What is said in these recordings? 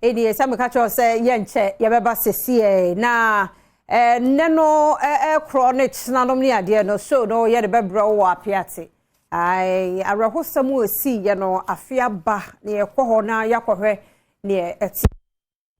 edi se me ka cho se ye nche ye beba sesie na neno chronic nanom ni ade no so no ye de bebra wo apiate ai arahosam osi ye no afia ba ne ekoho na yakohwe ne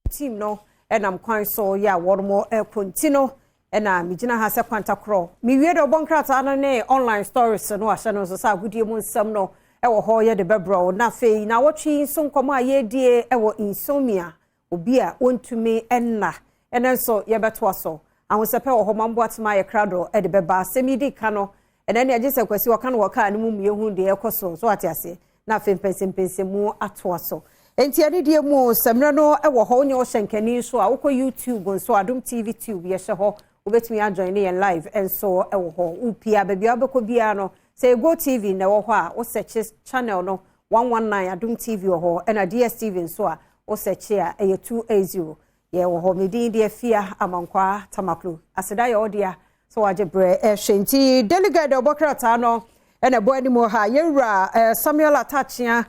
team no enam kwan so ya wormo kontino ena migina ha se kwanta kro mi wie de obonkrata no ne online stories no ahye no so sa agudie mu nsam no ewo ho ye de bebro na fei na wotwi so nkomo aye die ewo insomnia obi a wontumi enna enenso ye beto so ahosepe wo ho mambo atema ye krado e de beba semidi ka no ena ne agese kwasi waka no waka ne mu yehu de ekoso so atiase na fei pensempense mu ato so enti ade die mu semre no ewo ho nye wo hyenkani so a wokọ YouTube so Adom TV tube ye hye ho obetumi ajoin ne live enso ewo ho upia bebia beko bia no say Go TV na wo ho a wo search channel no 119 Adom TV ho ena DSTV so a wo search a 280 ye wo ho medin de afia amankwa tamaklu aseda ye odia so wajebre hwenti delegate obokrata no ena bo ani mo ha yewura Samuel Atachia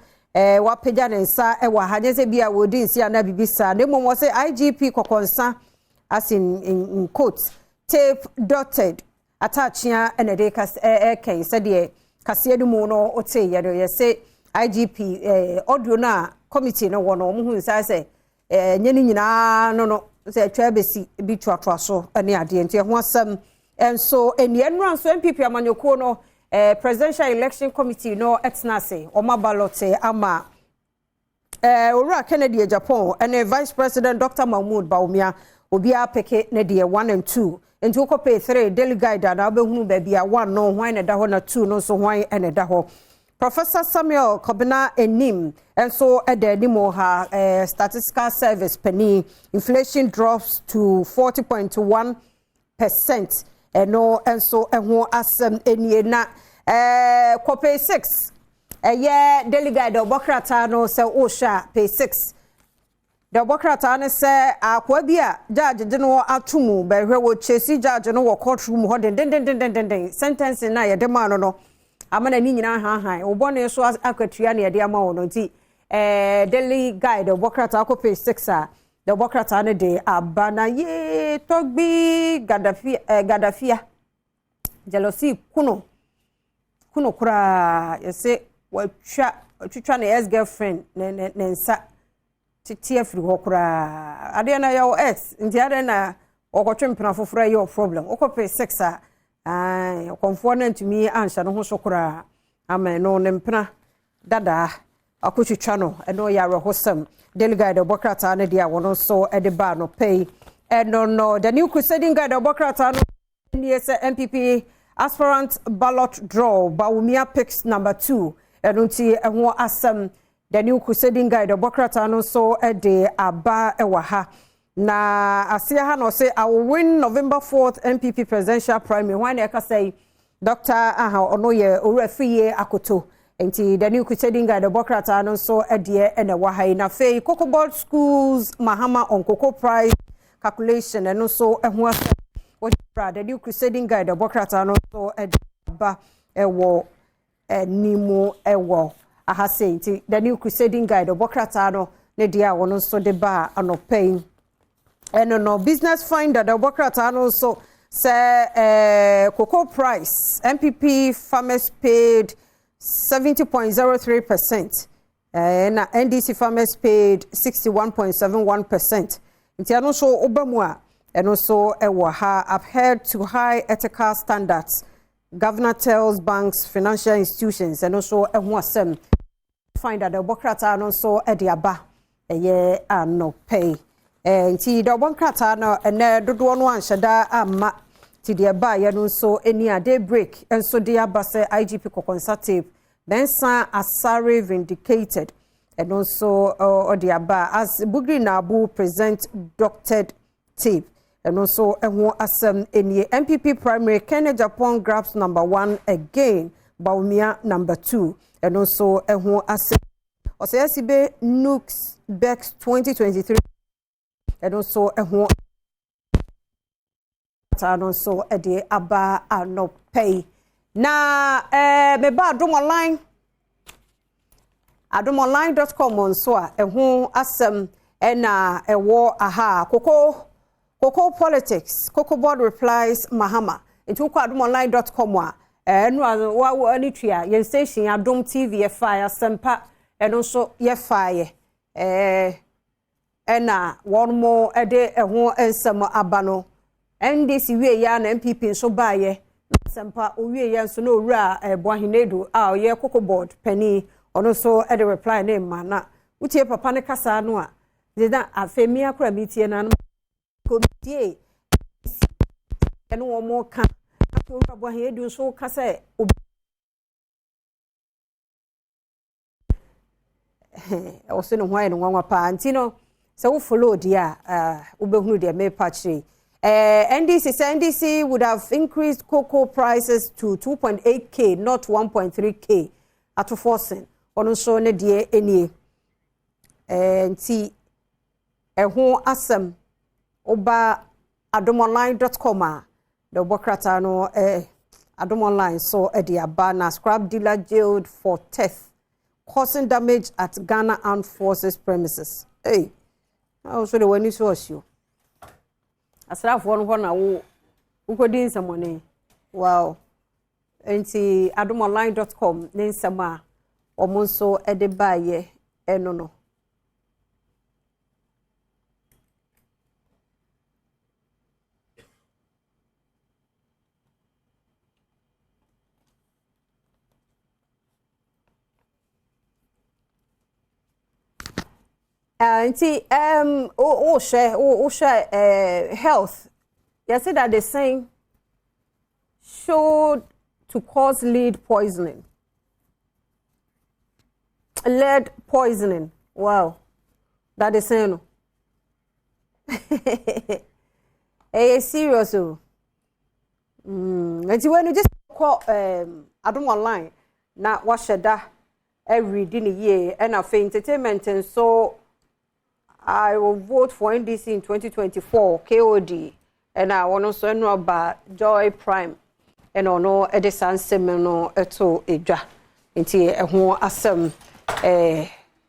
wapeja nensa ewa hanyeze bia wodi nsi ana bibisa ne mo se IGP kokonsa as in quotes tape dotted Atachia ene de kas ken said de kase adu mu no ote ye say IGP audio na committee no wono mo hu nsa se nyeni nyina no se atwa besi bi twatwa so ene ade enti ho asem enso eni enran so MPP amanyoko no presidential election committee no etnase oma ballot ama ora Kennedy Japan and vice president Dr. Mahmoud Baumia obia peke ne de 1 and 2 enti okope 3 delegate na obehunu ba bia 1 no hwan ne da ho na 2 no so hwan ene da ho Professor Samuel Kobina Enim and so at the Nimo ha statistical service penny inflation drops to 40.1%. No and so who asem enie na kope 6 ye delegate obokrata no se osha pay 6 the obokrata ne se akwa bia judge de no atumu be hwe wo chesi judge no wo courtroom ho den sentence na ye de ma no amana ni nyina han obone so akwatua na ye de ama wo no nti delegate obokrata kope 6 a the obokrata ne de abana ye togbi gadafia jealousy kuno kura yese watwa na ex girlfriend ne nsa titie firi ho kura ade na yo ex nti ade na okotwempena foforo ye problem okope 6 a konfo na ntumi ansha no ho so kura amen no ne mpena dada akotwitwa no eno ya rehosam delegate obokrata na dia wono so edeba no pay no the new crusading guide obokrata no yes MPP aspirant ballot draw Baumia picks number 2 enunti ehwo asem the new crusading guide obokrata no so de aba ewa ha na asia ha no say I will win November 4th MPP presidential primary when e ka say Dr. ono ye orafiye akoto enti the new crusading guide obokrata no so de ene wa ha na fei Cocoa schools Mahama on cocoa price calculation and also ehwo asem the new crusading guide obokrata no so ba ewo nimo ewo aha say nti the new crusading guide obokrata no ne dia wono so de ba anopay no business finder the obokrata no so say cocoa price MPP farmers paid 70.03%. Na NDC farmers paid 61.71%. Nti ano so obamu a eno so ewo ha adhered to high ethical standards. Governor tells banks, financial institutions eno so ehu asem find that the obokrata no so ediaba eye ano pay. Nti the obokrata no ene dodo no anhyeda amma ti de ba ye no so eni ade break enso de abase IGP consultative Bensa Asare vindicated and also Odiaba as Bugri Nabu present doctored tape and also asem eni MPP primary Kenya Japan grabs number 1 again Baumia number 2 and also asem Osesibe Nukes Bex 2023 and also so ede aba anopay na me ba Adom online.com on so a asem ena ewo aha Cocoa politics Cocoa board replies Mahama into adomonline.com enu wa ani twa yen station Adom TV fire sempa eno so ye fire ena one more ede eho ensem abano NDC wie ya na MPP so baaye sempa owie ya so no wura Boahinedu a ye Cocoa board penny ono so ede reply name mana utie papa ne kasa no a deda afemi akra mitie na committee eno wo mo ka wura Boahinedu so kasa o se no hwan no nwanwa pa antino se wo follow dia ubehunu dia me patri NDC would have increased cocoa prices to 2.8k not 1.3k at forcing ono so ne die enie nti eho asem oba adomonline.com the bokrata no adomonline so ediaba na scrap dealer jailed for theft causing damage at Ghana Armed Forces premises. Hey, also the one you saw you. Asraf one na wo ukodin samone. Wow. Enti adomonline.com ne nsama omonso edebaye enono. Share health. You said that the saying showed to cause lead poisoning. Lead poisoning. Wow. That is saying. Hey, serious. And when you just call Adom online, now what should that every year and for entertainment and so I will vote for NDC in 2024 KOD and I want to know about Joy Prime and ono Edison Semino eto edwa nti ehun asem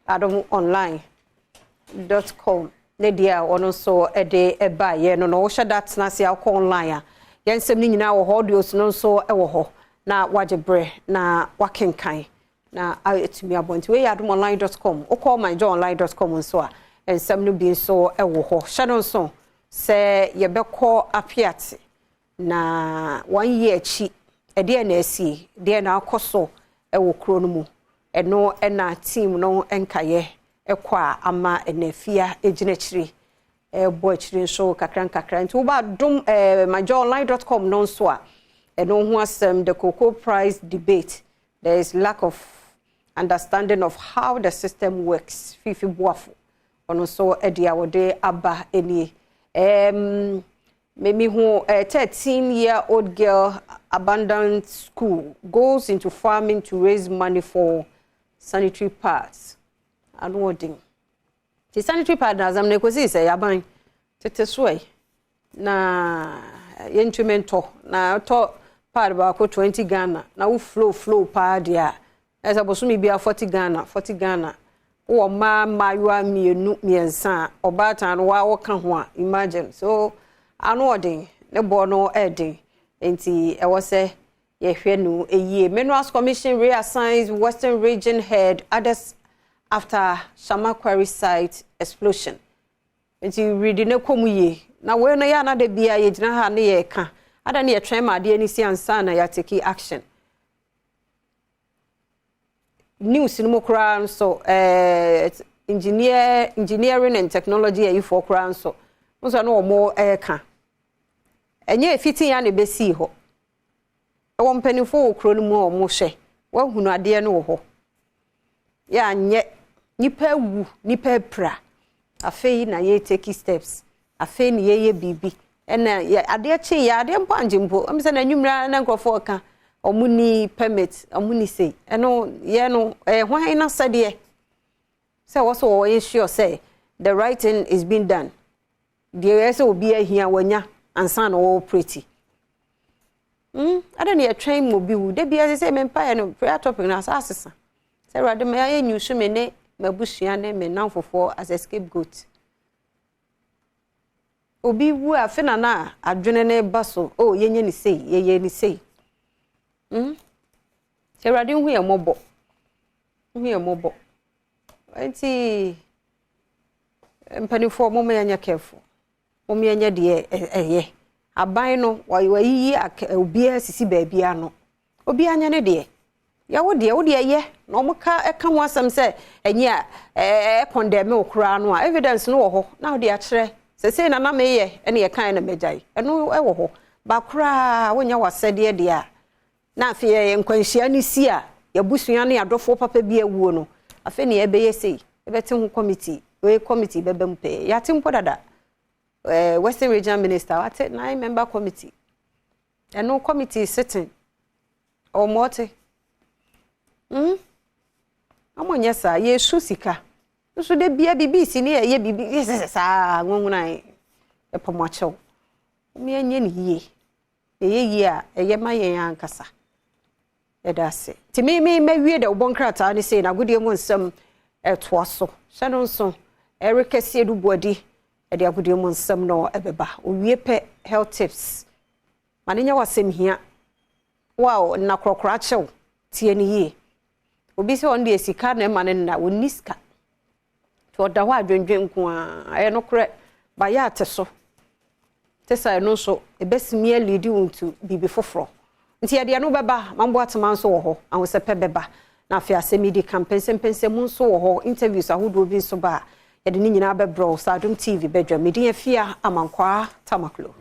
adomonline.com ne dia ono so ede eba ye no wo hye that na se akọ online a yensem ni nyina wo audios no so ewo ho na wajebre na wakenkan na etumi abonti we adomonline.com o call my joyonline.com so a ensem no bi so ewo ho hye so se ye bekọ apiate na 1 year chi ede na asi de na akoso ewo kro no mu eno na team no enkaye ekwa ama enafia eginachiri ebo achiri so kakran nti wo ba dom myjoyonline.com no so a eno ho asem the cocoa price debate. There is lack of understanding of how the system works fifi boafo ono so edia wode aba eni maybe who a 13-year-old girl abandoned school goes into farming to raise money for sanitary pads. And wording. The sanitary pad as I'm negotiating say yaban tete sway na yentumento na to pad ba ko 20 Ghana na wo flow pad ya as abosumi bia 40 Ghana wo ma mayua mienu miensa obata no wa wo ka ho a imagine so anodin ne bo no edin enti e wo se ye hwe no eyie Minerals Commission reassigns Western Region head others after Shama Quarry site explosion. Enti reading ne komuye na we no ya na de bia ye gina ha ne ye ka ada ne ye twen ma de ani si ansa na ya take action. News no mokra so engineering and technology e for kra so nso na omo ka enye fitin ya ne besi ho e wo mpanifo okro no mu omo hwe wa hunu ade no ho ya nye nipa wu nipa pra afei na ye take steps afei ni ye bibi ena ade achi ya ade mpanje mpo amse na nwumra na nkrofo ka omuni permit omuni say eno ye no hwan na sade say what so we sure say the right thing is being done the say obi ahia wanya ansa na wo pretty ada na ye train mo bi wu de bia say me mpa no prayer topic na asasa say rade me aye nyusu me ne mabusua ne me nanfofo as a scapegoat obi wu afi na adwene ne baso o yenye ni sei ye ni sei Ewurade hu ye mobo enti mpanifo mo me anya careful mo me anya de eye aban no wayi obi asisi baabi ano obi anya ne de ya wo de ye na omuka eka ho asem se enye a condemn okura no a evidence no wo ho na wo de a kire se na na meye ene ye kan na megyae eno wo ho ba kura wonya wasede de a na afi ye nkwanhia ni si a ya busua na yadofo papa bi awuo no afi ne ebeye sei ebete hu committee bebem pe ya timpo dada Western Regional Minister wate 9 member committee eno committee sitting o mote amonya sa ye sika nso de bia BBC ne ye bibi sa ngungunan e pomoacho me anye ne yie a eye mayen ankasa edase ti me wie de obonkrata ne sei na godie mu nsem etoaso hye nso erikese edubuadi e de agodie mu nsem no ebeba owie pe health tips manenya wasem hia wow na krokra chew tie ne yie obi se on de sika na ma ne na woniska to da ho adwendwen nko a no kre ba ya ateso tesa no so ebesimia lead unto bibi foforo nti ya de no beba mambo atema nso wo ho ahosepe beba na afia semidi campaign pense mu nso wo ho interviews ahodo bi nso ba ya de ni nyina bebro sa Adom TV Badwam medin afia amankwa tamaklo